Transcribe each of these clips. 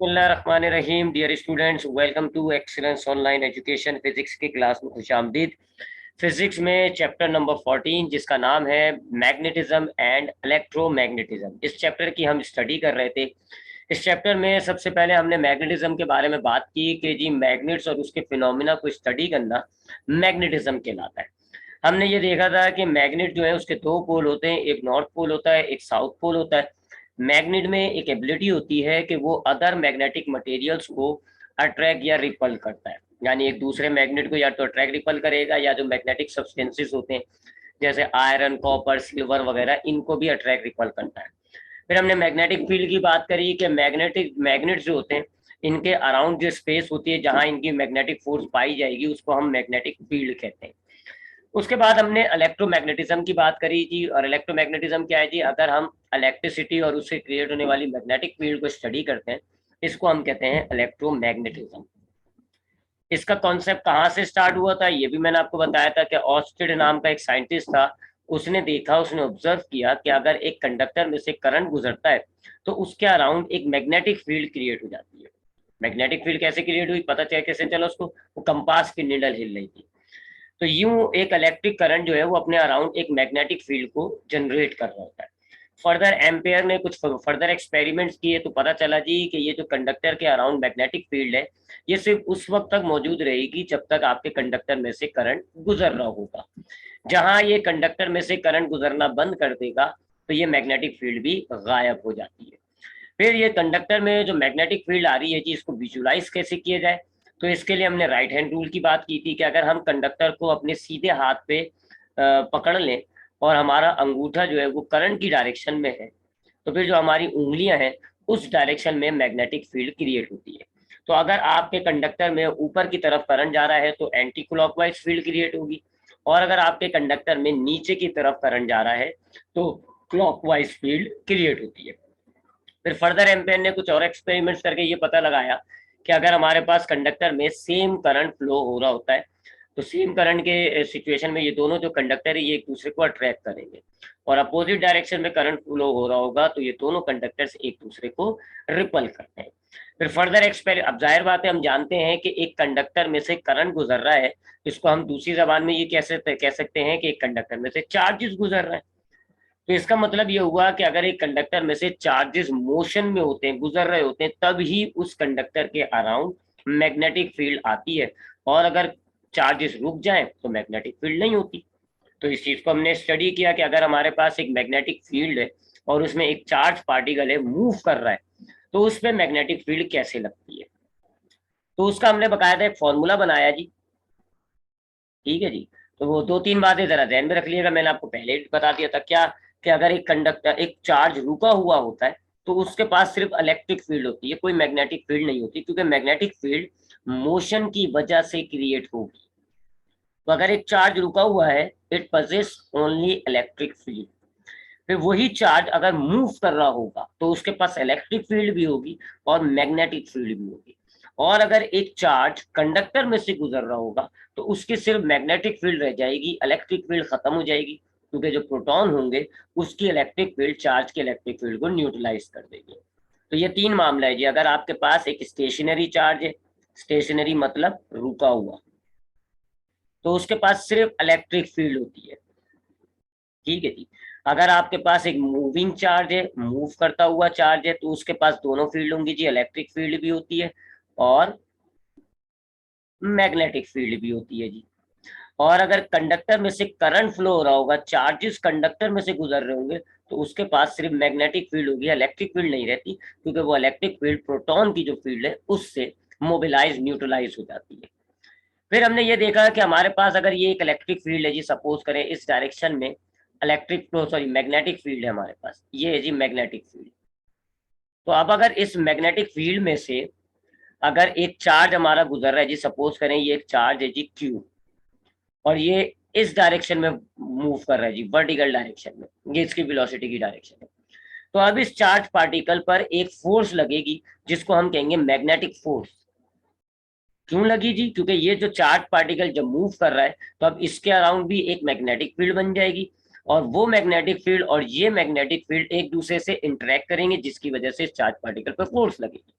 बिस्मिल्लाहिर्रहमानिर्रहीम। Dear students, welcome to excellence online education. Physics की class में खुशामदीद। फिजिक्स में चैप्टर नंबर 14 जिसका नाम है मैग्नेटिज्म एंड इलेक्ट्रोमैग्नेटिज्म, इस चैप्टर की हम स्टडी कर रहे थे। इस चैप्टर में सबसे पहले हमने मैग्नेटिज्म के बारे में बात की कि जी मैग्नेट्स और उसके फिनोमिना को स्टडी करना मैग्नेटिज्म कहलाता है। हमने ये देखा था कि मैग्नेट जो है उसके दो पोल होते हैं, एक नॉर्थ पोल होता है, एक साउथ पोल होता है। मैग्नेट में एक एबिलिटी होती है कि वो अदर मैग्नेटिक मटेरियल्स को अट्रैक्ट या रिपल करता है, यानी एक दूसरे मैग्नेट को या तो अट्रैक्ट रिपल करेगा या जो मैग्नेटिक सब्सटेंसेस होते हैं जैसे आयरन, कॉपर, सिल्वर वगैरह, इनको भी अट्रैक्ट रिपल करता है। फिर हमने मैग्नेटिक फील्ड की बात करी कि मैग्नेट्स जो होते हैं इनके अराउंड जो स्पेस होती है जहां इनकी मैग्नेटिक फोर्स पाई जाएगी उसको हम मैग्नेटिक फील्ड कहते हैं। उसके बाद हमने इलेक्ट्रोमैग्नेटिज्म की बात करी थी। और इलेक्ट्रोमैग्नेटिज्म क्या है जी? अगर हम इलेक्ट्रिसिटी और उससे क्रिएट होने वाली मैग्नेटिक फील्ड को स्टडी करते हैं, इसको हम कहते हैं इलेक्ट्रोमैग्नेटिज्म। इसका कॉन्सेप्ट कहाँ से स्टार्ट हुआ था ये भी मैंने आपको बताया था कि ऑस्टेड नाम का एक साइंटिस्ट था। उसने देखा, उसने ऑब्जर्व किया कि अगर एक कंडक्टर में से करंट गुजरता है तो उसके अराउंड एक मैग्नेटिक फील्ड क्रिएट हो जाती है। मैग्नेटिक फील्ड कैसे क्रिएट हुई पता चला कैसे चला उसको? वो कंपास की निडल हिल रही थी। तो यूं एक इलेक्ट्रिक करंट जो है वो अपने अराउंड एक मैग्नेटिक फील्ड को जनरेट कर रहा होता है। फर्दर एम्पेयर ने कुछ फर्दर एक्सपेरिमेंट्स किए तो पता चला जी कि ये जो कंडक्टर के अराउंड मैग्नेटिक फील्ड है ये सिर्फ उस वक्त तक मौजूद रहेगी जब तक आपके कंडक्टर में से करंट गुजर रहा होगा। जहां ये कंडक्टर में से करंट गुजरना बंद कर देगा तो ये मैग्नेटिक फील्ड भी गायब हो जाती है। फिर ये कंडक्टर में जो मैग्नेटिक फील्ड आ रही है जी, इसको विजुलाइज कैसे किया जाए? तो इसके लिए हमने राइट हैंड रूल की बात की थी कि अगर हम कंडक्टर को अपने सीधे हाथ पे पकड़ लें और हमारा अंगूठा जो है वो करंट की डायरेक्शन में है, तो फिर जो हमारी उंगलियां हैं उस डायरेक्शन में मैग्नेटिक फील्ड क्रिएट होती है। तो अगर आपके कंडक्टर में ऊपर की तरफ करंट जा रहा है तो एंटी क्लॉकवाइज फील्ड क्रिएट होगी, और अगर आपके कंडक्टर में नीचे की तरफ करंट जा रहा है तो क्लॉकवाइज फील्ड क्रिएट होती है। फिर फर्दर एम्पेयर ने कुछ और एक्सपेरिमेंट्स करके ये पता लगाया कि अगर हमारे पास कंडक्टर में सेम करंट फ्लो हो रहा होता है तो सेम करंट के सिचुएशन में ये दोनों जो कंडक्टर है ये एक दूसरे को अट्रैक्ट करेंगे, और अपोजिट डायरेक्शन में करंट फ्लो हो रहा होगा तो ये दोनों कंडक्टर्स एक दूसरे को रिपल करते हैं। फिर फर्दर एक्सपेरिमेंट, अब जाहिर बात है हम जानते हैं कि एक कंडक्टर में से करंट गुजर रहा है, इसको हम दूसरी जबान में ये कैसे कह सकते हैं कि एक कंडक्टर में से चार्जेस गुजर रहे हैं। तो इसका मतलब ये हुआ कि अगर एक कंडक्टर में से चार्जेस मोशन में होते हैं, गुजर रहे होते हैं, तब ही उस कंडक्टर के अराउंड मैग्नेटिक फील्ड आती है, और अगर चार्जेस रुक जाएं तो मैग्नेटिक फील्ड नहीं होती। तो इस चीज को हमने स्टडी किया कि अगर हमारे पास एक मैग्नेटिक फील्ड है और उसमें एक चार्ज पार्टिकल है, मूव कर रहा है, तो उसमें मैग्नेटिक फील्ड कैसे लगती है। तो उसका हमने बकायदा एक फॉर्मूला बनाया जी। ठीक है जी। तो वो दो तीन बातें जरा ध्यान में रख लिएगा, मैंने आपको पहले ही बता दिया था क्या, कि अगर एक कंडक्टर, एक चार्ज रुका हुआ होता है तो उसके पास सिर्फ इलेक्ट्रिक फील्ड होती है, कोई मैग्नेटिक फील्ड नहीं होती, क्योंकि मैग्नेटिक फील्ड मोशन की वजह से क्रिएट होगी। तो अगर एक चार्ज रुका हुआ है, it possess only electric field. फिर वही चार्ज अगर मूव कर रहा होगा तो उसके पास इलेक्ट्रिक फील्ड भी होगी और मैग्नेटिक फील्ड भी होगी। और अगर एक चार्ज कंडक्टर में से गुजर रहा होगा तो उसकी सिर्फ मैग्नेटिक फील्ड रह जाएगी, इलेक्ट्रिक फील्ड खत्म हो जाएगी, क्योंकि जो प्रोटॉन होंगे उसकी इलेक्ट्रिक फील्ड चार्ज के इलेक्ट्रिक फील्ड को न्यूट्रलाइज कर देगी। तो ये तीन मामला है जी। अगर आपके पास एक स्टेशनरी चार्ज है, स्टेशनरी मतलब रुका हुआ, तो उसके पास सिर्फ इलेक्ट्रिक फील्ड होती है। ठीक है जी। अगर आपके पास एक मूविंग चार्ज है, मूव करता हुआ चार्ज है, तो उसके पास दोनों फील्ड होंगी जी, इलेक्ट्रिक फील्ड भी होती है और मैग्नेटिक फील्ड भी होती है जी। और अगर कंडक्टर में से करंट फ्लो हो रहा होगा, चार्जेस कंडक्टर में से गुजर रहे होंगे, तो उसके पास सिर्फ मैग्नेटिक फील्ड होगी, इलेक्ट्रिक फील्ड नहीं रहती, क्योंकि वो इलेक्ट्रिक फील्ड प्रोटॉन की जो फील्ड है उससे मोबिलाइज, न्यूट्रलाइज हो जाती है। फिर हमने ये देखा कि हमारे पास अगर ये एक इलेक्ट्रिक फील्ड है जी, सपोज करें इस डायरेक्शन में electric flow, sorry magnetic field है हमारे पास, ये है जी मैग्नेटिक फील्ड। तो अब अगर इस मैग्नेटिक फील्ड में से अगर एक चार्ज हमारा गुजर रहा है जी, सपोज करें ये एक चार्ज है जी क्यू, और ये इस डायरेक्शन में मूव कर रहा है जी, वर्टिकल डायरेक्शन में, ये इसकी वेलोसिटी की डायरेक्शन है। तो अब इस चार्ज पार्टिकल पर एक फोर्स लगेगी जिसको हम कहेंगे मैग्नेटिक फोर्स। क्यों लगी जी? क्योंकि ये जो चार्ज पार्टिकल जब मूव कर रहा है तो अब इसके अराउंड भी एक मैग्नेटिक फील्ड बन जाएगी, और वो मैग्नेटिक फील्ड और ये मैग्नेटिक फील्ड एक दूसरे से इंटरेक्ट करेंगे, जिसकी वजह से इस चार्ज पार्टिकल पर फोर्स लगेगी।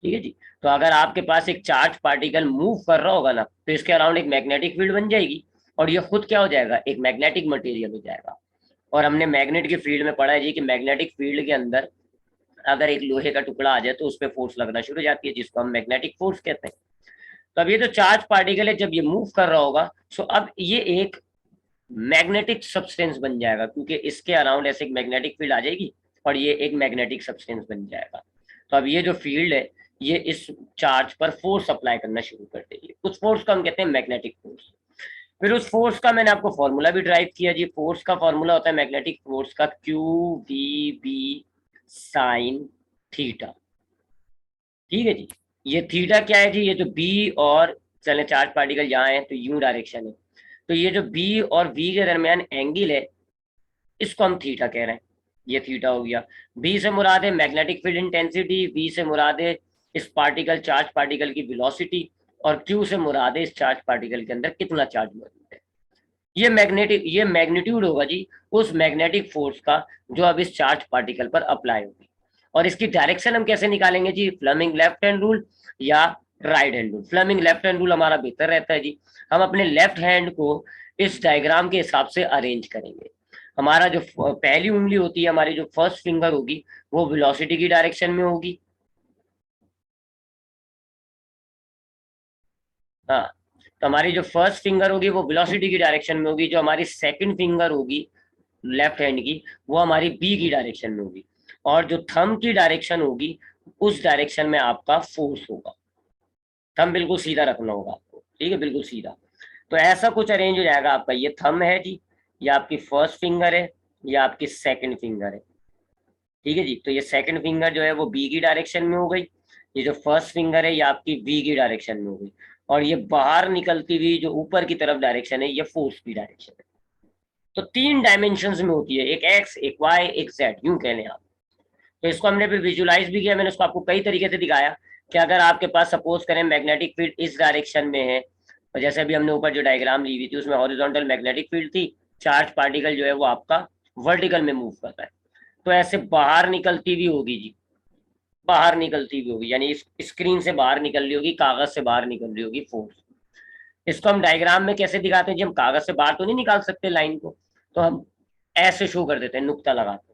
ठीक है जी। तो अगर आपके पास एक चार्ज पार्टिकल मूव कर रहा होगा ना, तो इसके अराउंड एक मैग्नेटिक फील्ड बन जाएगी, और ये खुद क्या हो जाएगा, एक मैग्नेटिक मटेरियल हो जाएगा। और हमने मैग्नेट के फील्ड में पढ़ा है जी कि मैग्नेटिक फील्ड के अंदर अगर एक लोहे का टुकड़ा आ जाए तो उस पर फोर्स लगना शुरू हो जाती है, जिसको हम मैग्नेटिक फोर्स कहते हैं। तो अब ये जो चार्ज पार्टिकल है, जब ये मूव कर रहा होगा, सो अब ये एक मैग्नेटिक सब्सटेंस बन जाएगा, क्योंकि इसके अराउंड ऐसे एक मैग्नेटिक फील्ड आ जाएगी और ये एक मैग्नेटिक सब्सटेंस बन जाएगा। तो अब ये जो फील्ड है, ये इस चार्ज पर फोर्स अप्लाई करना शुरू कर देगी। उस फोर्स को हम कहते हैं मैग्नेटिक फोर्स। फिर उस फोर्स का मैंने आपको फॉर्मूला भी ड्राइव किया जी। फोर्स का फॉर्मूला होता है मैग्नेटिक फोर्स का q v B sine theta. ठीक है जी। ये थीटा क्या है जी, ये जो बी और चले चार्ज पार्टिकल यहाँ है तो यू डायरेक्शन है, तो ये जो बी और वी के दरमियान एंगल है, इसको हम थीटा कह रहे हैं। ये थीटा हो गया। बी से मुराद है मैग्नेटिक फील्ड इंटेंसिटी, वी से मुराद है इस पार्टिकल चार्ज पार्टिकल की वेलोसिटी, और क्यू से मुराद है इस चार्ज पार्टिकल के अंदर कितना चार्ज मौजूद है। ये मैग्नीट्यूड होगा जी उस मैग्नेटिक फोर्स का जो अब इस चार्ज पार्टिकल पर अप्लाई होगी। और इसकी डायरेक्शन हम कैसे निकालेंगे जी, फ्लेमिंग लेफ्ट हैंड रूल या right hand rule. Fleming left hand rule हमारा बेहतर रहता है जी। हम अपने लेफ्ट हैंड को इस डायग्राम के हिसाब से अरेंज करेंगे। हमारा जो पहली उंगली होती है, हमारी जो फर्स्ट फिंगर होगी, वो वेलोसिटी की डायरेक्शन में होगी। हाँ, तो हमारी जो फर्स्ट फिंगर होगी वो वेलोसिटी की डायरेक्शन में होगी। जो हमारी सेकंड फिंगर होगी लेफ्ट हैंड की, वो हमारी बी की डायरेक्शन में होगी। और जो थंब की डायरेक्शन होगी, उस डायरेक्शन में आपका फोर्स होगा। थंब बिल्कुल सीधा रखना होगा आपको, ठीक है, बिल्कुल सीधा। तो ऐसा कुछ अरेंज हो जाएगा आपका। ये थंब है जी, ये आपकी फर्स्ट फिंगर है, ये आपकी सेकंड फिंगर है। ठीक है जी। तो ये सेकंड फिंगर जो है वो बी की डायरेक्शन में हो गई, ये जो फर्स्ट फिंगर है ये आपकी वी की डायरेक्शन में हो गई, और ये बाहर निकलती हुई जो ऊपर की तरफ डायरेक्शन है, ये फोर्स की डायरेक्शन है। तो तीन डायमेंशन में होती है, एक एक्स, एक वाई, एक जेड, यूं कह लें आप। तो इसको हमने फिर विजुलाइज भी किया। मैंने उसको आपको कई तरीके से दिखाया कि अगर आपके पास सपोज करें मैग्नेटिक फील्ड इस डायरेक्शन में है, और जैसे अभी हमने ऊपर जो डायग्राम ली हुई थी उसमें हॉरिजॉन्टल मैग्नेटिक फील्ड थी, चार्ज पार्टिकल जो है वो आपका वर्टिकल में मूव करता है, तो ऐसे बाहर निकलती भी होगी जी, बाहर निकलती भी होगी, यानी इस स्क्रीन से बाहर निकल रही होगी, कागज से बाहर निकल रही होगी फोर्स। इसको हम डायग्राम में कैसे दिखाते हैं जी, हम कागज से बाहर तो नहीं निकाल सकते लाइन को, तो हम ऐसे शो कर देते हैं, नुक्ता लगाते हैं।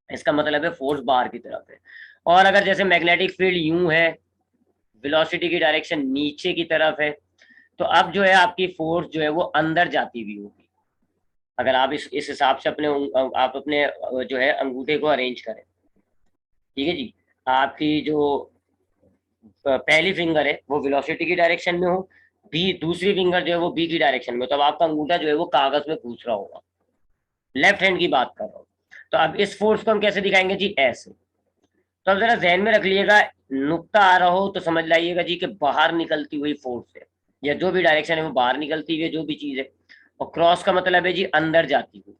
इसका मतलब है फोर्स बाहर की तरफ है। और अगर जैसे मैग्नेटिक फील्ड यूं है, वेलोसिटी की डायरेक्शन नीचे की तरफ है, तो अब जो है आपकी फोर्स जो है वो अंदर जाती हुई होगी। अगर आप इस हिसाब से अपने आप अपने जो है अंगूठे को अरेंज करें। ठीक है जी। आपकी जो पहली फिंगर है वो वेलोसिटी की डायरेक्शन में हो, बी दूसरी फिंगर जो है वो बी की डायरेक्शन में, तो अब आपका अंगूठा जो है वो कागज में घुस रहा होगा। लेफ्ट हैंड की बात कर रहा हूँ। तो अब इस फोर्स को हम कैसे दिखाएंगे जी, ऐसे। तो अब जरा जहन में रख लीजिएगा, नुक्ता आ रहा हो तो समझ लाइएगा जी कि बाहर निकलती हुई फोर्स है, या जो भी डायरेक्शन है वो बाहर निकलती हुई जो भी चीज है। और क्रॉस का मतलब है जी अंदर जाती हुई।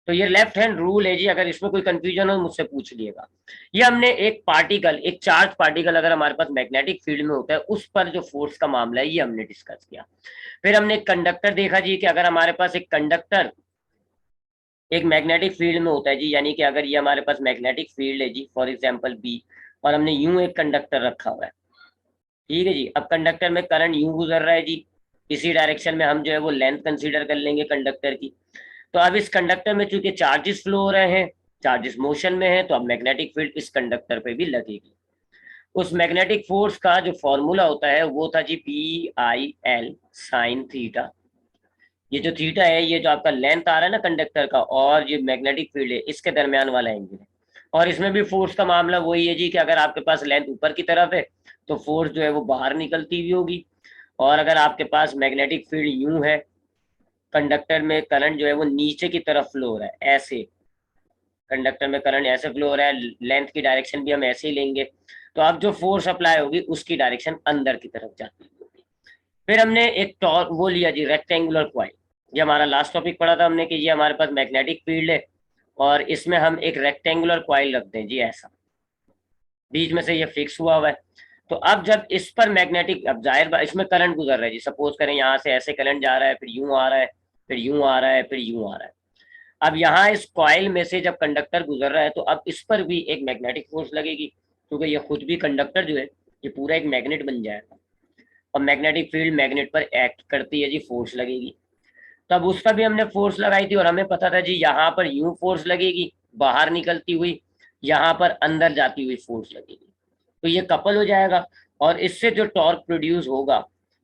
तो ये लेफ्ट हैंड रूल है जी। अगर इसमें कोई कंफ्यूजन हो मुझसे पूछ लिएगा। ये हमने एक पार्टिकल, एक चार्ज पार्टिकल अगर हमारे पास मैग्नेटिक फील्ड में होता है, उस पर जो फोर्स का मामला है ये हमने डिस्कस किया। फिर हमने एक कंडक्टर देखा जी, कि अगर हमारे पास एक कंडक्टर एक मैग्नेटिक फील्ड में होता है जी, यानी कि अगर ये हमारे पास मैग्नेटिक फील्ड है जी, फॉर एग्जांपल बी, और हमने यूं एक कंडक्टर रखा हुआ है। ठीक है जी। अब कंडक्टर में करंट यूं गुजर रहा है जी, इसी डायरेक्शन में हम जो है वो लेंथ कंसीडर कर लेंगे कंडक्टर की। तो अब इस कंडक्टर में चूंकि चार्जेस फ्लो हो रहे हैं, चार्जेस मोशन में है, तो अब मैग्नेटिक फील्ड इस कंडक्टर पे भी लगेगी। उस मैग्नेटिक फोर्स का जो फॉर्मूला होता है वो था G P I L sine theta. ये जो थीटा है, ये जो आपका लेंथ आ रहा है ना कंडक्टर का, और ये मैग्नेटिक फील्ड है, इसके दरमियान वाला एंगल है। और इसमें भी फोर्स का मामला वही है जी, कि अगर आपके पास लेंथ ऊपर की तरफ है तो फोर्स जो है वो बाहर निकलती हुई होगी। और अगर आपके पास मैग्नेटिक फील्ड यूं है, कंडक्टर में करंट जो है वो नीचे की तरफ फ्लो हो रहा है, ऐसे कंडक्टर में करंट ऐसे फ्लो हो रहा है, लेंथ की डायरेक्शन भी हम ऐसे ही लेंगे, तो अब जो फोर्स अप्लाई होगी उसकी डायरेक्शन अंदर की तरफ जाती होगी। फिर हमने एक टॉर वो लिया जी, रेक्टेंगुलर क्वाइल। ये हमारा लास्ट टॉपिक पढ़ा था हमने कि ये हमारे पास मैग्नेटिक फील्ड है, और इसमें हम एक रेक्टेंगुलर क्वाइल रखते हैं जी, ऐसा बीच में से ये फिक्स हुआ हुआ है। तो अब जब इस पर मैग्नेटिक, अब जाहिर बात इसमें करंट गुजर रहा है जी, सपोज करें यहाँ से ऐसे करंट जा रहा है, फिर यूं आ रहा है, फिर यूं आ रहा है, फिर यूं आ रहा है। अब यहाँ इस कॉइल में से जब कंडक्टर गुजर रहा है तो अब इस पर भी एक मैग्नेटिक फोर्स लगेगी, क्योंकि ये खुद भी कंडक्टर जो है ये पूरा एक मैग्नेट बन जाएगा, और मैग्नेटिक फील्ड मैग्नेट पर एक्ट करती है जी, फोर्स लगेगी। तब उसका भी हमने फोर्स लगाई थी, और हमें पता था जी यहाँ पर यूं फोर्स लगेगी बाहर निकलती हुई, यहाँ पर अंदर जाती हुई फोर्स लगेगी, तो ये कपल हो जाएगा। और इससे जो टॉर्क प्रोड्यूस होगा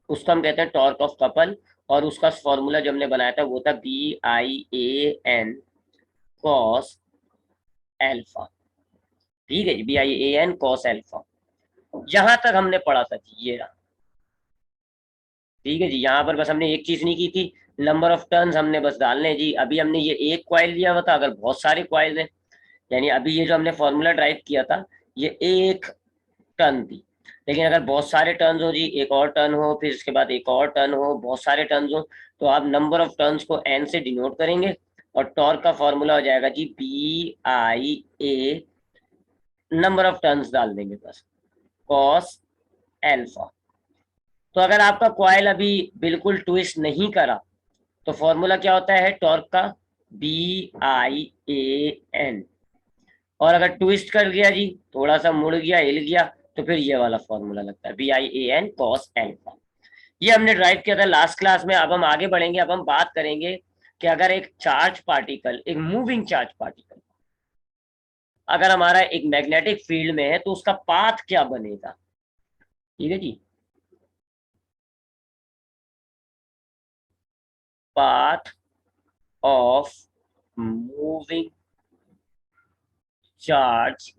उसको हम कहते हैं टॉर्क ऑफ कपल, और उसका फॉर्मूला जो हमने बनाया था वो था BIAN कॉस एल्फा। ठीक है जी, BIAN कॉस एल्फा। यहां तक हमने पढ़ा था जी, ये रहा। ठीक है जी, यहाँ पर बस हमने एक चीज नहीं की थी, नंबर ऑफ टर्न्स हमने बस डालने हैं जी। अभी हमने ये एक कॉइल लिया हुआ था, अगर बहुत सारे कॉइल हैं, यानी अभी ये जो हमने फॉर्मूला ड्राइव किया था ये एक टर्न थी, लेकिन अगर बहुत सारे टर्न्स हो जी, एक और टर्न हो, फिर इसके बाद एक और टर्न हो, बहुत सारे टर्न्स हो, तो आप नंबर ऑफ टर्न्स को n से डिनोट करेंगे, और टॉर्क का फॉर्मूला हो जाएगा जी BIA, नंबर ऑफ टर्न्स डाल देंगे बस, कॉस एल्फा। तो अगर आपका कॉइल अभी बिल्कुल ट्विस्ट नहीं करा तो फॉर्मूला क्या होता है टॉर्क का, BIAN। और अगर ट्विस्ट कर गया जी, थोड़ा सा मुड़ गया, हिल गया, तो फिर ये वाला फॉर्मूला लगता है BIAN कॉस एल्फा। ये हमने ड्राइव किया था लास्ट क्लास में। अब हम आगे बढ़ेंगे, अब हम बात करेंगे कि अगर एक चार्ज पार्टिकल, एक मूविंग चार्ज पार्टिकल अगर हमारा एक मैग्नेटिक फील्ड में है तो उसका पाथ क्या बनेगा। ठीक है जी, path of moving charge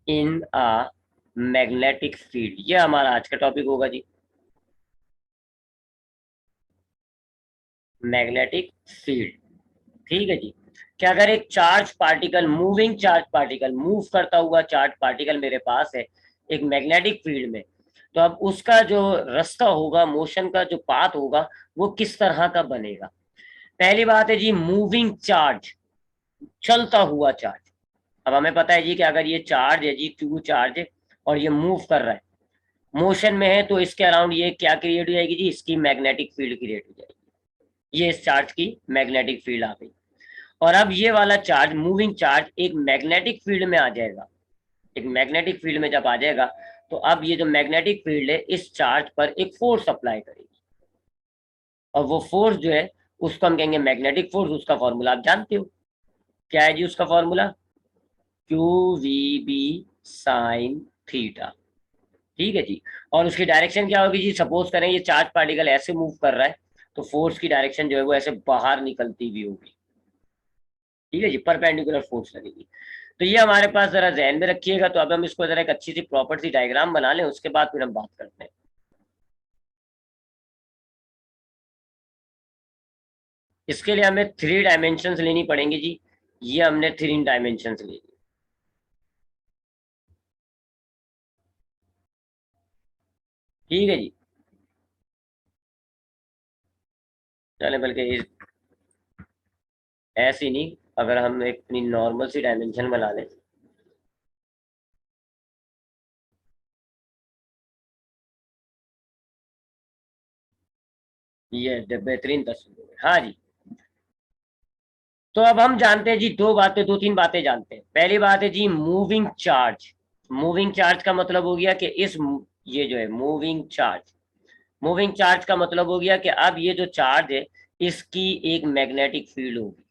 in a magnetic field, ये हमारा आज का टॉपिक होगा जी, मैग्नेटिक फील्ड। ठीक है जी, कि अगर एक charge particle, moving charge particle, move करता हुआ चार्ज पार्टिकल मेरे पास है एक मैग्नेटिक फील्ड में, तो अब उसका जो रास्ता होगा, मोशन का जो पाथ होगा, वो किस तरह का बनेगा। पहली बात है जी, मूविंग चार्ज, चलता हुआ चार्ज। अब हमें पता है जी कि अगर ये चार्ज है जी, क्यू चार्ज है, और ये मूव कर रहा है, मोशन में है, तो इसके अराउंड ये क्या क्रिएट हो जाएगी जी, इसकी मैग्नेटिक फील्ड क्रिएट हो जाएगी। ये इस चार्ज की मैग्नेटिक फील्ड आ गई। और अब ये वाला चार्ज, मूविंग चार्ज, एक मैग्नेटिक फील्ड में आ जाएगा। एक मैग्नेटिक फील्ड में जब आ जाएगा, तो अब ये जो मैग्नेटिक फील्ड है इस चार्ज पर एक फोर्स अप्लाई करेगी, और वो फोर्स जो है उसको हम कहेंगे मैग्नेटिक फोर्स। उसका फॉर्मूला आप जानते हो, क्या है जी उसका फॉर्मूला, QVB साइन थीटा। ठीक है जी, और उसकी डायरेक्शन क्या होगी जी, सपोज करें ये चार्ज पार्टिकल ऐसे मूव कर रहा है, तो फोर्स की डायरेक्शन जो है वो ऐसे बाहर निकलती हुई होगी। ठीक है जी, परपेंडिकुलर फोर्स लगेगी। तो ये हमारे पास जरा ध्यान में रखिएगा। तो अब हम इसको जरा एक अच्छी सी प्रॉपर सी डायग्राम बना लें, उसके बाद फिर हम बात करते हैं। इसके लिए हमें 3 डायमेंशन लेनी पड़ेंगी जी, ये हमने 3 डायमेंशन ली। ठीक है जी, चले बल्कि ऐसी नहीं, अगर हम एक अपनी नॉर्मल सी डायमेंशन बना लें, ये बेहतरीन तस्वीर है। हाँ जी, तो अब हम जानते हैं जी दो बातें, 2-3 बातें जानते हैं। पहली बात है जी मूविंग चार्ज। मूविंग चार्ज का मतलब हो गया कि इस, ये जो है मूविंग चार्ज, मूविंग चार्ज का मतलब हो गया कि अब ये जो चार्ज है इसकी एक मैग्नेटिक फील्ड होगी।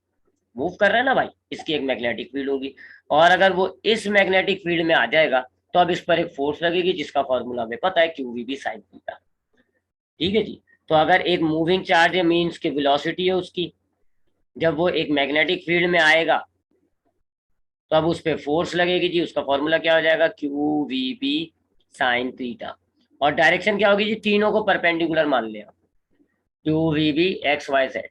मूव कर रहा है ना भाई, इसकी एक मैग्नेटिक फील्ड होगी, और अगर वो इस मैग्नेटिक फील्ड में आ जाएगा तो अब इस पर एक फोर्स लगेगी जिसका फॉर्मूला हमें पता है, QVB साइन थीटा। ठीक है जी, तो अगर एक मूविंग चार्ज है मीन्स की वेलोसिटी है उसकी, जब वो एक मैग्नेटिक फील्ड में आएगा तो अब उस पर फोर्स लगेगी जी, उसका फॉर्मूला क्या हो जाएगा, QVB साइन थीटा। और डायरेक्शन क्या होगी जी, तीनों को परपेंडिकुलर मान लिया, QVB XYZ।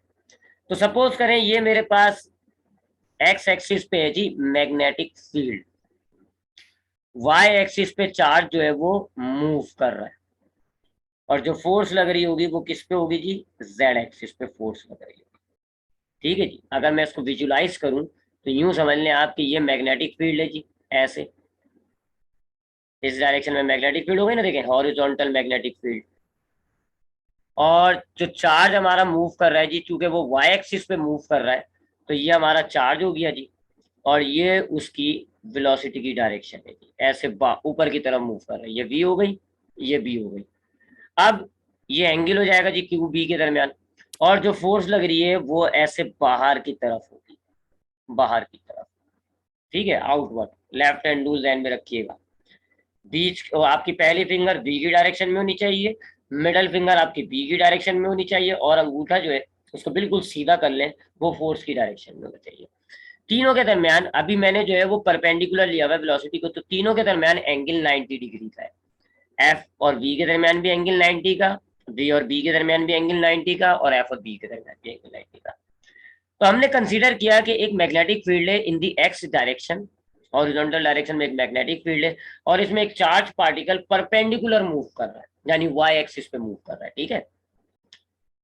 तो सपोज करें ये मेरे पास एक्स एक्सिस पे है जी मैग्नेटिक फील्ड, वाई एक्सिस पे चार्ज जो है वो मूव कर रहा है, और जो फोर्स लग रही होगी वो किस पे होगी जी, जेड एक्सिस पे फोर्स लग रही होगी। ठीक है जी, अगर मैं इसको विजुलाइज करूं तो यूं समझ लें आप कि ये मैग्नेटिक फील्ड है जी, ऐसे इस डायरेक्शन में मैग्नेटिक फील्ड हो गई ना, देखें हॉरिजॉन्टल मैग्नेटिक फील्ड। और जो चार्ज हमारा मूव कर रहा है जी, चूंकि वो वाई एक्सिस पे मूव कर रहा है, तो ये हमारा चार्ज हो गया जी। और ये उसकी वेलोसिटी की डायरेक्शन है जी, ऐसे ऊपर की तरफ मूव कर रहा है। ये v हो गई, ये b हो गई। अब ये एंगल हो जाएगा जी क्यू बी के दरमियान, और जो फोर्स लग रही है वो ऐसे बाहर की तरफ होगी, बाहर की तरफ, ठीक है, आउटवर्ड। लेफ्ट हैंड रूल ध्यान में रखिएगा। बीच आपकी पहली फिंगर बी की डायरेक्शन में होनी चाहिए, मिडल फिंगर आपकी बी की डायरेक्शन में होनी चाहिए, और अंगूठा जो है उसको बिल्कुल सीधा कर लें, वो फोर्स की डायरेक्शन में होना चाहिए। तीनों के दरमियान अभी मैंने जो है वो परपेंडिकुलर लिया हुआ है वेलोसिटी को, तो तीनों के दरमियान एंगल 90 डिग्री का है। एफ और वी के दरमियान भी एंगल 90 का, वी और बी के दरमियान भी एंगल 90 का, और एफ और बी के दरमियान भी एंगल 90 का। तो हमने कंसीडर किया कि एक मैग्नेटिक फील्ड है इन दी एक्स डायरेक्शन, हॉरिजॉन्टल डायरेक्शन में एक मैग्नेटिक फील्ड है, और इसमें एक चार्ज पार्टिकल परपेंडिकुलर मूव कर रहा है, यानी वाई एक्सिस पे मूव कर रहा है, ठीक है।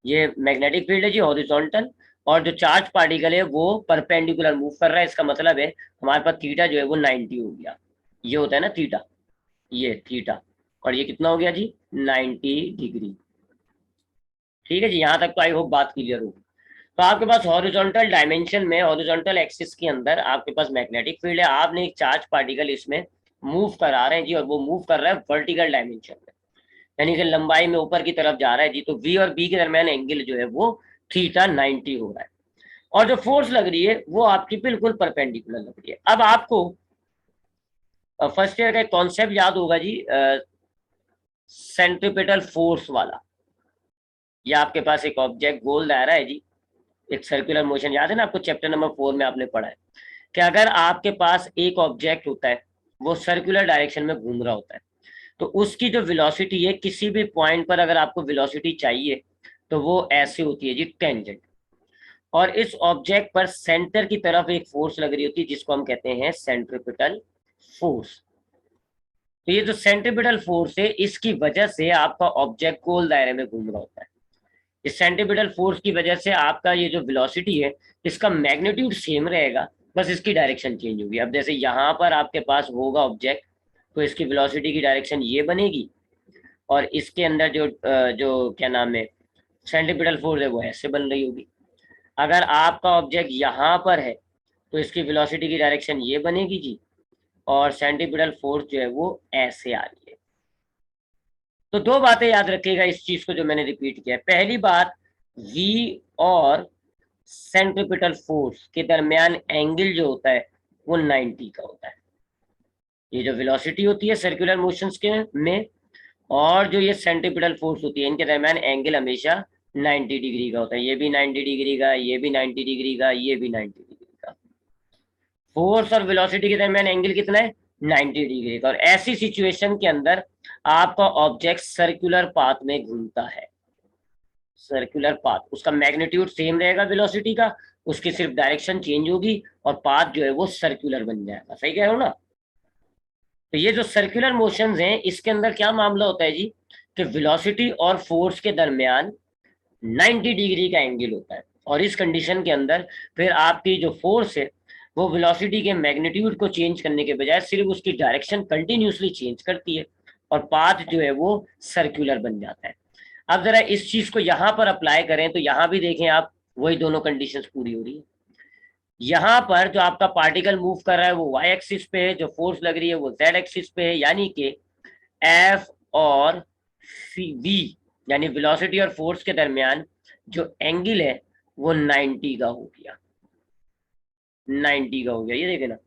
ये मैग्नेटिक फील्ड है जी हॉरिजॉन्टल, और जो चार्ज पार्टिकल है वो परपेंडिकुलर मूव कर रहा है। इसका मतलब है हमारे पास थीटा जो है वो 90 हो गया, ये होता है ना थीटा, ये थीटा, और ये कितना हो गया जी 90 डिग्री। ठीक है जी, यहाँ तक तो आई होप बात क्लियर होगी। तो आपके पास हॉरिजॉन्टल डायमेंशन में, हॉरिजॉन्टल एक्सिस के अंदर आपके पास मैग्नेटिक फील्ड है, आपने एक चार्ज पार्टिकल इसमें मूव करा रहे हैं जी, और वो मूव कर रहा है वर्टिकल डायमेंशन में, यानी कि लंबाई में ऊपर की तरफ जा रहा है जी। तो वी और बी के दरमियान एंगल जो है वो थीटा 90 हो रहा है, और जो फोर्स लग रही है वो आपकी बिल्कुल परपेंडिकुलर लग रही है। अब आपको फर्स्ट ईयर का एक कॉन्सेप्ट याद होगा जी, सेंट्रीपिटल फोर्स वाला। ये आपके पास एक ऑब्जेक्ट गोल दायरा है जी, एक सर्कुलर मोशन, याद है ना आपको, चैप्टर नंबर 4 में आपने पढ़ा है कि अगर आपके पास एक ऑब्जेक्ट होता है, वो सर्कुलर डायरेक्शन में घूम रहा होता है, तो उसकी जो वेलोसिटी है, किसी भी पॉइंट पर अगर आपको वेलोसिटी चाहिए तो वो ऐसे होती है जी टेंजेंट, और इस ऑब्जेक्ट पर सेंटर की तरफ एक फोर्स लग रही होती है जिसको हम कहते हैं सेंट्रीपिटल फोर्स। तो ये जो सेंट्रीपिटल फोर्स है, इसकी वजह से आपका ऑब्जेक्ट गोल दायरे में घूम रहा होता है। इस सेंट्रीपिटल फोर्स की वजह से आपका ये जो वेलोसिटी है, इसका मैग्नीट्यूड सेम रहेगा, बस इसकी डायरेक्शन चेंज होगी। अब जैसे यहाँ पर आपके पास होगा ऑब्जेक्ट, तो इसकी वेलोसिटी की डायरेक्शन ये बनेगी, और इसके अंदर जो क्या नाम है सेंट्रीपिटल फोर्स है वो ऐसे बन रही होगी। अगर आपका ऑब्जेक्ट यहाँ पर है तो इसकी वेलोसिटी की डायरेक्शन ये बनेगी जी, और सेंट्रीपिटल फोर्स जो है वो ऐसे आ रही है। तो दो बातें याद रखिएगा इस चीज को जो मैंने रिपीट किया है। पहली बात, v और सेंट्रीपिटल फोर्स के दरमियान एंगल जो होता है वो 90 का होता है। ये जो वेलोसिटी होती है सर्कुलर मोशंस के में, और जो ये सेंट्रीपिटल फोर्स होती है, इनके दरमियान एंगल हमेशा 90 डिग्री का होता है। ये भी 90 डिग्री का, ये भी 90 डिग्री का, ये भी 90 डिग्री का। फोर्स और वेलोसिटी के दरमियान एंगल कितना है 90 डिग्री का। और ऐसी सिचुएशन के अंदर आपका ऑब्जेक्ट सर्कुलर पाथ में घूमता है। सर्कुलर पाथ, उसका मैग्नीट्यूड सेम रहेगा वेलोसिटी का, उसकी सिर्फ डायरेक्शन चेंज होगी, और पाथ जो है वो सर्कुलर बन जाएगा। सही कह रहे हो ना। तो ये जो सर्कुलर मोशंस हैं, इसके अंदर क्या मामला होता है जी, कि वेलोसिटी और फोर्स के दरमियान 90 डिग्री का एंगल होता है, और इस कंडीशन के अंदर फिर आपकी जो फोर्स है वो वेलोसिटी के मैग्नीट्यूड को चेंज करने के बजाय सिर्फ उसकी डायरेक्शन कंटिन्यूसली चेंज करती है, और पाथ जो है वो सर्कुलर बन जाता है। अब जरा इस चीज को यहाँ पर अप्लाई करें तो यहाँ भी देखें आप, वही दोनों कंडीशंस पूरी हो रही है। यहाँ पर जो आपका पार्टिकल मूव कर रहा है वो वाई एक्सिस पे है, जो फोर्स लग रही है वो जेड एक्सिस पे है, यानी कि एफ और वी, यानी वेलोसिटी और फोर्स के दरमियान जो एंगल है वो 90 का हो गया, 90 का हो गया। ये देखे ना,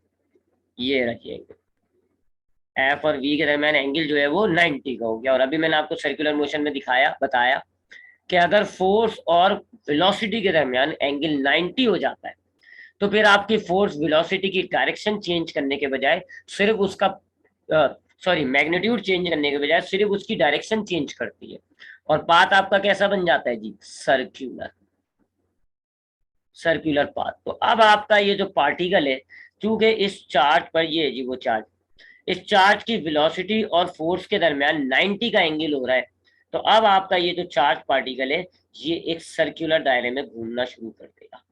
ये रखिए, एफ और वी के दरमियान एंगल जो है वो 90 का हो गया। और अभी मैंने आपको सर्कुलर मोशन में दिखाया, बताया कि अगर फोर्स और वेलोसिटी के दरमियान एंगल 90 हो जाता है, तो फिर आपकी फोर्स वेलोसिटी की डायरेक्शन चेंज करने के बजाय सिर्फ उसका सॉरी मैग्नीट्यूड चेंज करने के बजाय सिर्फ उसकी डायरेक्शन चेंज करती है, और पाथ आपका कैसा बन जाता है जी सर्क्यूलर, सर्कुलर पाथ। तो अब आपका ये जो पार्टिकल है, चूंकि इस चार्ट पर, ये जी वो चार्ट, इस चार्ज की वेलोसिटी और फोर्स के दरमियान 90 का एंगल हो रहा है, तो अब आपका ये जो चार्ज पार्टिकल है ये एक सर्कुलर दायरे में घूमना शुरू कर देगा,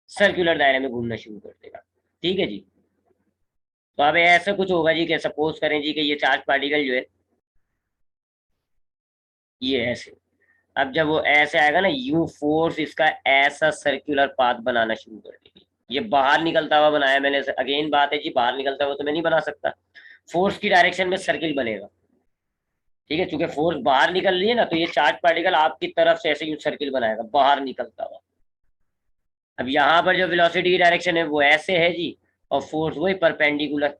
सर्कुलर दायरे में घूमना शुरू कर देगा। ठीक है जी। तो अब ऐसा कुछ होगा जी कि सपोज करें जी कि ये चार्ज पार्टिकल जो है ये ऐसे, अब जब वो ऐसे आएगा ना, यू फोर्स इसका ऐसा सर्कुलर पाथ बनाना शुरू कर देगी। ये बाहर निकलता हुआ बनाया मैंने, अगेन बात है जी, बाहर निकलता हुआ तो मैं नहीं बना सकता, फोर्स की डायरेक्शन में सर्किल बनेगा। ठीक है, चूंकि फोर्स बाहर निकल रही है ना, तो ये चार्ज पार्टिकल आपकी तरफ से ऐसे ही सर्किल बनाएगा बाहर निकलता हुआ। अब यहाँ पर जो वेलोसिटी की डायरेक्शन है वो ऐसे है जी, और फोर्स वही परपेंडिकुलर,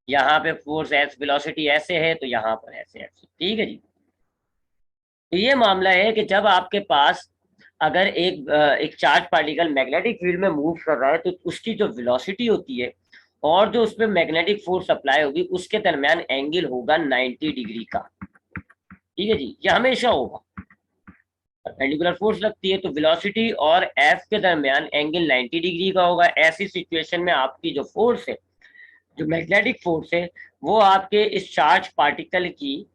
यहाँ पे फोर्स एस वेलोसिटी ऐसे है, तो यहाँ पर ऐसे ऐसे। ठीक है जी। तो ये मामला है कि जब आपके पास अगर एक चार्ज पार्टिकल मैग्नेटिक फील्ड में मूव कर रहा है, तो उसकी जो वेलोसिटी होती है और जो उस पर मैग्नेटिक फोर्स अप्लाई होगी, उसके दरमियान एंगल होगा 90 डिग्री का। ठीक है जी, ये हमेशा होगा। परपेंडिकुलर फोर्स लगती है तो वेलोसिटी और एफ के दरमियान एंगल 90 डिग्री का होगा। ऐसी सिचुएशन में आपकी जो फोर्स है, जो मैग्नेटिक फोर्स है, वो आपके इस चार्ज पार्टिकल की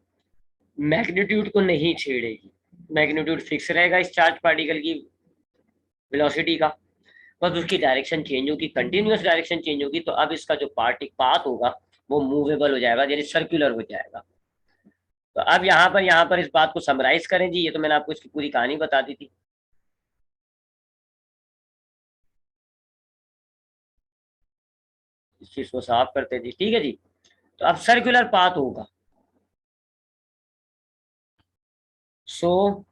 मैग्नीट्यूड को नहीं छेड़ेगी। मैग्नीट्यूड फिक्स रहेगा इस चार्ज पार्टिकल की वेलोसिटी का, बस उसकी डायरेक्शन चेंज होगी, कंटिन्यूअस डायरेक्शन चेंज होगी। तो अब इसका जो पाथ होगा वो मूवेबल हो जाएगा, यानी सर्कुलर हो जाएगा। तो अब यहाँ पर इस बात को समराइज करें जी, ये तो मैंने आपको इसकी पूरी कहानी बता दी थी। इस चीज को साफ करते जी। ठीक है जी, तो अब सर्कुलर पाथ होगा। So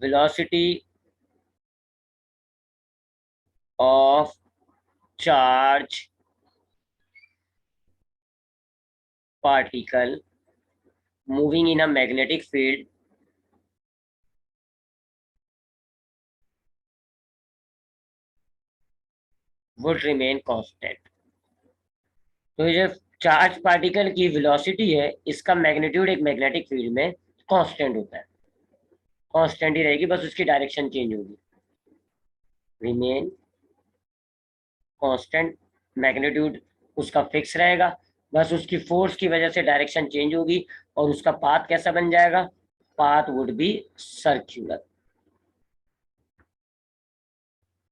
velocity of charge particle moving in a magnetic field would remain constant। तो ये जो चार्ज पार्टिकल की वेलोसिटी है, इसका मैग्नीट्यूड एक मैग्नेटिक फील्ड में कांस्टेंट होता है, कांस्टेंट ही रहेगी, बस उसकी डायरेक्शन चेंज होगी। रिमेन कांस्टेंट, मैग्नीट्यूड उसका फिक्स रहेगा, बस उसकी फोर्स की वजह से डायरेक्शन चेंज होगी। और उसका पाथ कैसा बन जाएगा? Path would be circular,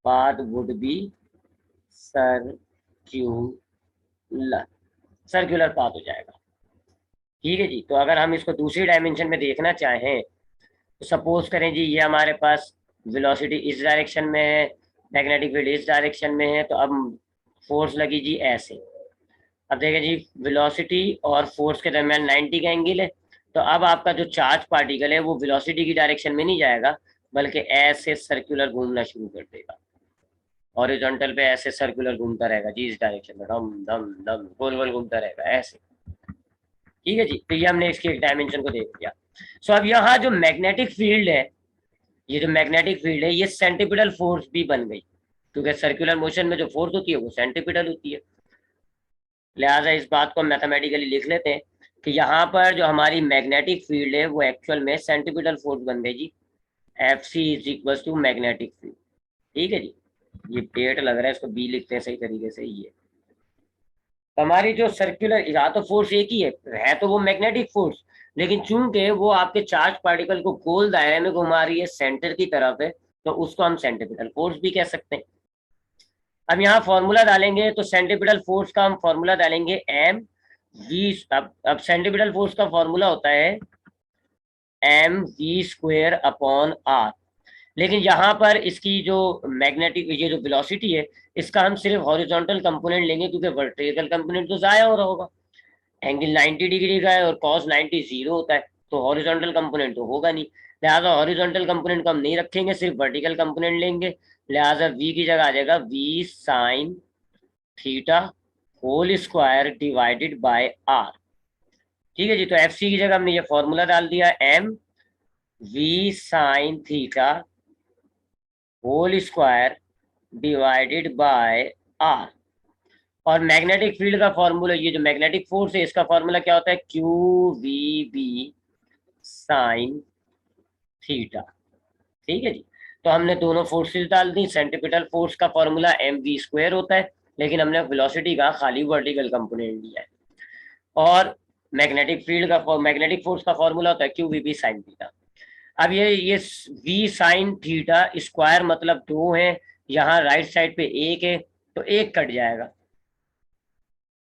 path would be circular, circular path हो जाएगा। ठीक है जी। तो अगर हम इसको दूसरी डायमेंशन में देखना चाहें, तो सपोज करें जी, ये हमारे पास वेलोसिटी इस डायरेक्शन में है, मैग्नेटिक फील्ड इस डायरेक्शन में है, तो अब फोर्स लगी जी ऐसे। अब देखें जी, वेलोसिटी और फोर्स के दरमियान 90 का एंगल है। तो अब आपका जो चार्ज पार्टिकल है वो वेलोसिटी की डायरेक्शन में नहीं जाएगा, बल्कि ऐसे सर्कुलर घूमना शुरू कर देगा। हॉरिजॉन्टल पे ऐसे सर्कुलर घूमता रहेगा जी, इस डायरेक्शन में डम डम डम गोल गोल घूमता रहेगा ऐसे। ठीक है जी, तो ये हमने इसके एक डायमेंशन को देख लिया। सो अब यहाँ जो मैग्नेटिक फील्ड है, ये जो मैग्नेटिक फील्ड है, ये सेंट्रीपिटल फोर्स भी बन गई, क्योंकि सर्कुलर मोशन में जो फोर्स होती है वो सेंट्रीपिटल होती है। लिहाजा इस बात को मैथमेटिकली लिख लेते हैं कि यहाँ पर जो हमारी मैग्नेटिक फील्ड है वो एक्चुअल में सेंट्रीपिटल फोर्स बन गई जी, F C is equal to magnetic field. ठीक है जी, ये पेट लग रहा है, इसको बी लिखते हैं सही तरीके से। ये हमारी जो सर्कुलर, या तो फोर्स एक ही है तो वो मैग्नेटिक फोर्स, लेकिन चूंकि वो आपके चार्ज पार्टिकल को गोल दायरे में घुमा रही है, सेंटर की तरफ है, तो उसको हम सेंट्रीपिटल फोर्स भी कह सकते हैं। अब यहाँ फॉर्मूला डालेंगे, तो सेंट्रीपिटल फोर्स का हम फॉर्मूला डालेंगे एम वी। अब सेंट्रीपिटल फोर्स का फॉर्मूला होता है m v square upon r. लेकिन यहाँ पर इसकी जो मैग्नेटिक, ये जो वेलोसिटी है, इसका हम सिर्फ हॉरिजॉन्टल कंपोनेंट लेंगे, क्योंकि वर्टिकल कंपोनेंट तो जाया हो रहा होगा। एंगल 90 डिग्री का है और कॉस 90 जीरो होता है, तो हॉरिजॉन्टल कंपोनेंट तो होगा नहीं। लिहाजा हॉरिजॉन्टल कंपोनेंट को हम नहीं रखेंगे, सिर्फ वर्टिकल कंपोनेंट लेंगे। लिहाजा वी की जगह आ जाएगा v sine theta whole square divided by r. ठीक है जी, तो एफ सी की जगह हमने ये फॉर्मूला डाल दिया, m v sine theta whole square divided by r. और मैग्नेटिक फील्ड का फॉर्मूला, ये जो मैग्नेटिक फोर्स है, इसका फॉर्मूला क्या होता है? Q v B sine theta. ठीक है जी, तो हमने दोनों फोर्सेस डाल दी। सेंट्रीपिटल फोर्स का फॉर्मूला एम वी स्क्वायर होता है, लेकिन हमने वेलोसिटी का खाली वर्टिकल कंपोनेंट लिया है। और मैग्नेटिक फोर्स का फॉर्मूला होता है q v B sine theta. अब ये वी साइन थीटा स्क्वायर मतलब दो है, यहाँ राइट साइड पे एक है, तो एक कट जाएगा,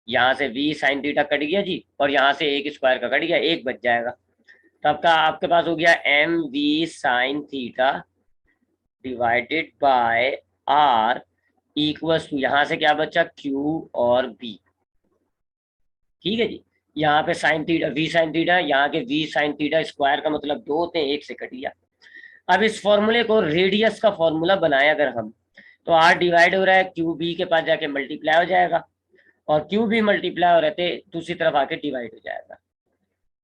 यहाँ से वी साइन थीटा कट गया जी, और यहाँ से एक स्क्वायर का कट गया, एक बच जाएगा। तो आपका आपके पास हो गया m v sine theta divided by r equals to, यहां से क्या बचा, क्यू और बी। ठीक है जी, यहाँ पे sine theta, v sine theta, यहाँ के वी साइन थीटा स्क्वायर का मतलब 2 होते हैं, 1 से कट गया। अब इस फॉर्मूले को रेडियस का फॉर्मूला बनाए अगर हम, तो आर डिवाइड हो रहा है, क्यू बी के पास जाके मल्टीप्लाई हो जाएगा, और क्यू भी मल्टीप्लाई हो रहते दूसरी तरफ आके डिवाइड हो जाएगा।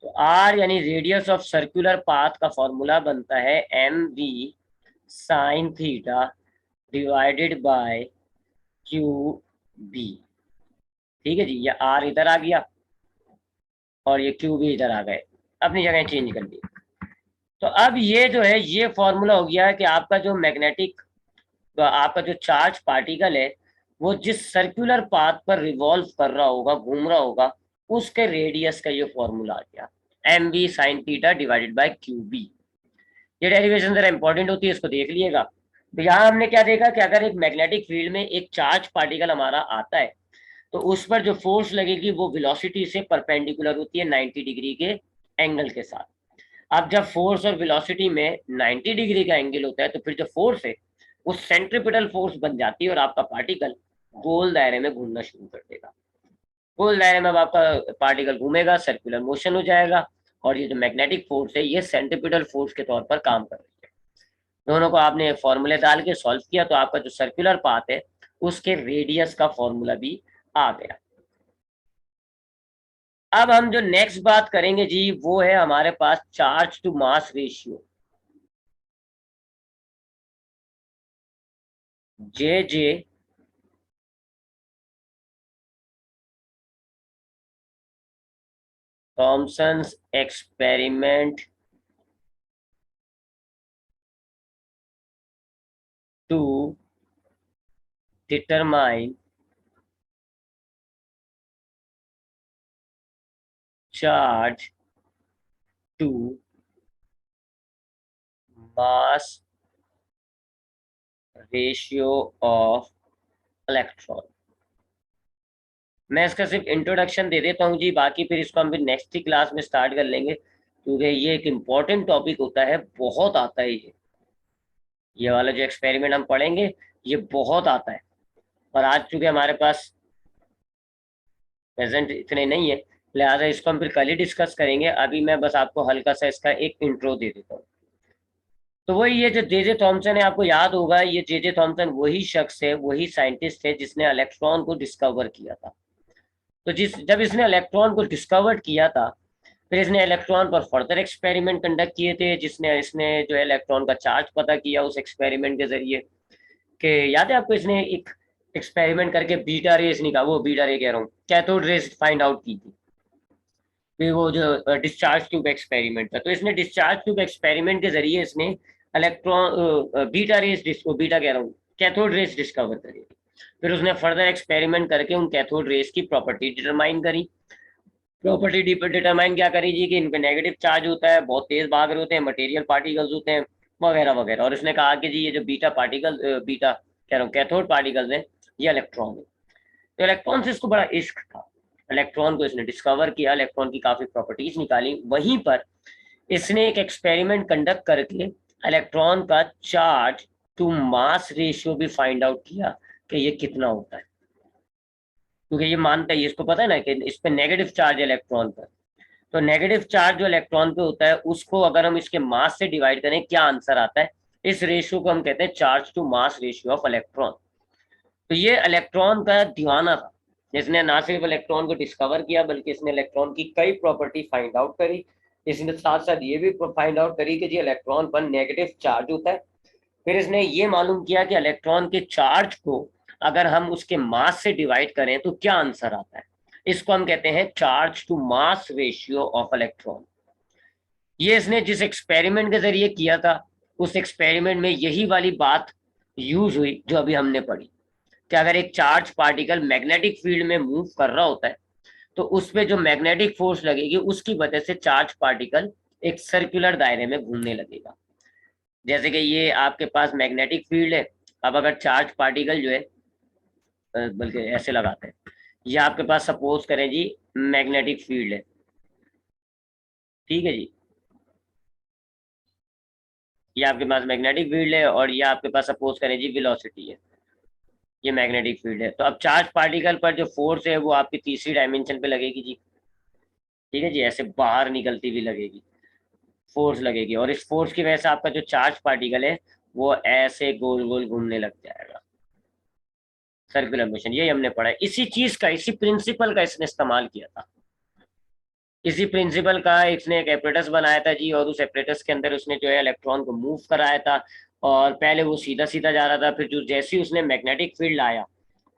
तो आर यानी रेडियस ऑफ सर्कुलर पाथ का फॉर्मूला बनता है m v sine theta divided by q B. ठीक है जी, ये आर इधर आ गया और ये क्यू भी इधर आ गए, अपनी जगह चेंज कर दी। तो अब ये जो है ये फॉर्मूला हो गया है कि आपका जो मैग्नेटिक, तो आपका जो चार्ज पार्टिकल है वो जिस सर्कुलर पाथ पर रिवॉल्व कर रहा होगा, घूम रहा होगा, उसके रेडियस का ये फॉर्मूला आ गया, m v sine theta divided by q B. ये डेरिवेशन जरा इंपॉर्टेंट होती है, इसको देख लीजिएगा। तो यहाँ हमने क्या देखा कि अगर एक मैग्नेटिक फील्ड में एक चार्ज पार्टिकल हमारा आता है, तो उस पर जो फोर्स लगेगी वो वेलोसिटी से परपेंडिकुलर होती है 90 डिग्री के एंगल के साथ। अब जब फोर्स और वेलोसिटी में 90 डिग्री का एंगल होता है, तो फिर जो फोर्स है वो सेंट्रीपिटल फोर्स बन जाती है और आपका पार्टिकल गोल दायरे में घूमना शुरू कर देगा। गोल दायरे में अब आपका पार्टिकल घूमेगा, सर्कुलर मोशन हो जाएगा, और ये जो मैग्नेटिक फोर्स है ये सेंट्रीपिटल फोर्स के तौर पर काम कर रही है। दोनों को आपने फॉर्मूले डाल के सॉल्व किया, तो आपका जो सर्कुलर पाथ है उसके रेडियस का फॉर्मूला भी आ गया। अब हम जो नेक्स्ट बात करेंगे जी, वो है हमारे पास charge to mass ratio, J J Thomson's experiment to determine charge to mass ratio of electron. मैं इसका सिर्फ इंट्रोडक्शन दे देता हूँ जी, बाकी फिर इसको हम फिर नेक्स्ट ही क्लास में स्टार्ट कर लेंगे, क्योंकि ये एक इम्पॉर्टेंट टॉपिक होता है, बहुत आता है ये वाला जो एक्सपेरिमेंट हम पढ़ेंगे ये बहुत आता है। और आज चूंकि हमारे पास प्रेजेंट इतने नहीं है, लिहाजा इसको हम फिर कल ही डिस्कस करेंगे। अभी मैं बस आपको हल्का सा इसका एक इंट्रो दे देता हूँ। तो वही ये जो जे जे थॉमसन है, आपको याद होगा ये जे जे थॉमसन वही शख्स है, वही साइंटिस्ट है जिसने इलेक्ट्रॉन को डिस्कवर किया था। तो जब इसने इलेक्ट्रॉन को डिस्कवर किया था, फिर इसने इलेक्ट्रॉन पर फर्दर एक्सपेरिमेंट कंडक्ट किए थे, जिसने इसने जो है इलेक्ट्रॉन का चार्ज पता किया उस एक्सपेरिमेंट के जरिए। कि याद है आपको, इसने एक एक्सपेरिमेंट करके बीटा रेस निकाला, वो बीटा रे कह रहा हूँ, कैथोड रेस फाइंड आउट की थी। फिर वो जो डिस्चार्ज ट्यूब एक्सपेरिमेंट था, तो इसने डिस्चार्ज ट्यूब एक्सपेरिमेंट के जरिए इसने इलेक्ट्रॉन बीटा रेस, बीटा कह रहा हूँ, कैथोड रेस डिस्कवर करी। फिर उसने फर्दर एक्सपेरिमेंट करके उन कैथोड रेस की प्रॉपर्टी डिटरमाइन करी। प्रॉपर्टी डिटरमाइन क्या करी जी, कि इनपे नेगेटिव चार्ज होता है, बहुत तेज भाग रहे होते हैं, मटेरियल पार्टिकल्स होते हैं, वगैरह वगैरह। और इसने कहा कि जी ये जो बीटा पार्टिकल, बीटा कह रहा हूँ कैथोड पार्टिकल्स हैं, ये इलेक्ट्रॉन है। तो इलेक्ट्रॉन से इसको बड़ा इश्क था, इलेक्ट्रॉन को इसने डिस्कवर किया, इलेक्ट्रॉन की काफी प्रॉपर्टीज निकाली। वहीं पर इसने एक एक्सपेरिमेंट कंडक्ट करके इलेक्ट्रॉन का चार्ज टू मास रेशियो भी फाइंड आउट किया कि ये कितना होता है। क्योंकि ये मानता है, इसको पता है ना कि इस पे नेगेटिव चार्ज है इलेक्ट्रॉन पर, तो नेगेटिव चार्ज जो इलेक्ट्रॉन पे होता है उसको अगर हम इसके मास से डिवाइड करें, क्या आंसर आता है, इस रेशियो को हम कहते हैं charge to mass ratio of electron. तो ये इलेक्ट्रॉन का दीवाना था, जिसने ना सिर्फ इलेक्ट्रॉन को डिस्कवर किया बल्कि इसने इलेक्ट्रॉन की कई प्रॉपर्टी फाइंड आउट करी। इसने साथ साथ ये भी फाइंड आउट करी कि जी इलेक्ट्रॉन पर नेगेटिव चार्ज होता है। फिर इसने ये मालूम किया कि इलेक्ट्रॉन के चार्ज को अगर हम उसके मास से डिवाइड करें तो क्या आंसर आता है। इसको हम कहते हैं charge to mass ratio of electron. ये इसने जिस एक्सपेरिमेंट के जरिए किया था, उस एक्सपेरिमेंट में यही वाली बात यूज हुई जो अभी हमने पढ़ी, कि अगर एक चार्ज पार्टिकल मैग्नेटिक फील्ड में मूव कर रहा होता है, तो उस पर जो मैग्नेटिक फोर्स लगेगी उसकी वजह से चार्ज पार्टिकल एक सर्कुलर दायरे में घूमने लगेगा। जैसे कि ये आपके पास मैग्नेटिक फील्ड है, अब अगर चार्ज पार्टिकल जो है, बल्कि ऐसे लगाते हैं, ये आपके पास सपोज करें जी मैग्नेटिक फील्ड है, ठीक है जी। ये आपके पास मैग्नेटिक फील्ड है और ये आपके पास सपोज करें जी वेलोसिटी है, ये मैग्नेटिक फील्ड है। तो अब चार्ज पार्टिकल पर जो फोर्स है वो आपकी तीसरी डायमेंशन पे लगेगी जी, ठीक है जी, ऐसे बाहर निकलती हुई लगेगी, फोर्स लगेगी, और इस फोर्स की वजह से आपका जो चार्ज पार्टिकल है वो ऐसे गोल गोल घूमने लग जाएगा, सर्कुलर मोशन। यही हमने पढ़ा है, इसी चीज का, इसी प्रिंसिपल का इसने इस्तेमाल किया था। इसी प्रिंसिपल का इसने एक एपरेटस बनाया था जी, और उस एपरेटस के अंदर उसने जो है इलेक्ट्रॉन को मूव कराया था, और पहले वो सीधा सीधा जा रहा था, फिर जो जैसे ही उसने मैग्नेटिक फील्ड लाया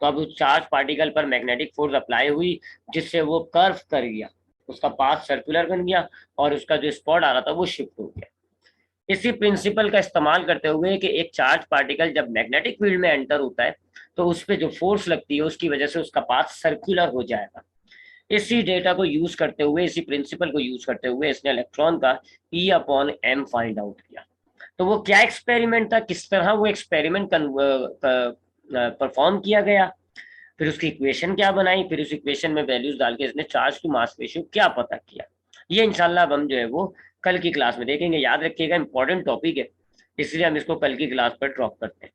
तो अब उस चार्ज पार्टिकल पर मैग्नेटिक फोर्स अप्लाई हुई, जिससे वो कर्व कर गया, उसका पाथ सर्कुलर बन गया, और उसका जो स्पॉट आ रहा था वो शिफ्ट हो गया। इसी प्रिंसिपल का इस्तेमाल करते हुए कि एक चार्ज पार्टिकल जब मैग्नेटिक फील्ड में एंटर होता है तो उस पर जो फोर्स लगती है उसकी वजह से उसका पाथ सर्कुलर हो जाएगा। इसी डेटा को यूज करते हुए, इसी प्रिंसिपल को यूज करते हुए इसने इलेक्ट्रॉन का E/m फाइंड आउट किया। तो वो क्या एक्सपेरिमेंट था, किस तरह वो एक्सपेरिमेंट परफॉर्म किया गया, फिर उसकी इक्वेशन क्या बनाई, फिर उस इक्वेशन में वैल्यूज डाल के इसने चार्ज टू मास रेशियो क्या पता किया, ये इंशाल्लाह अब हम जो है वो कल की क्लास में देखेंगे। याद रखिएगा इंपॉर्टेंट टॉपिक है, इसलिए हम इसको कल की क्लास पर ड्रॉप करते हैं।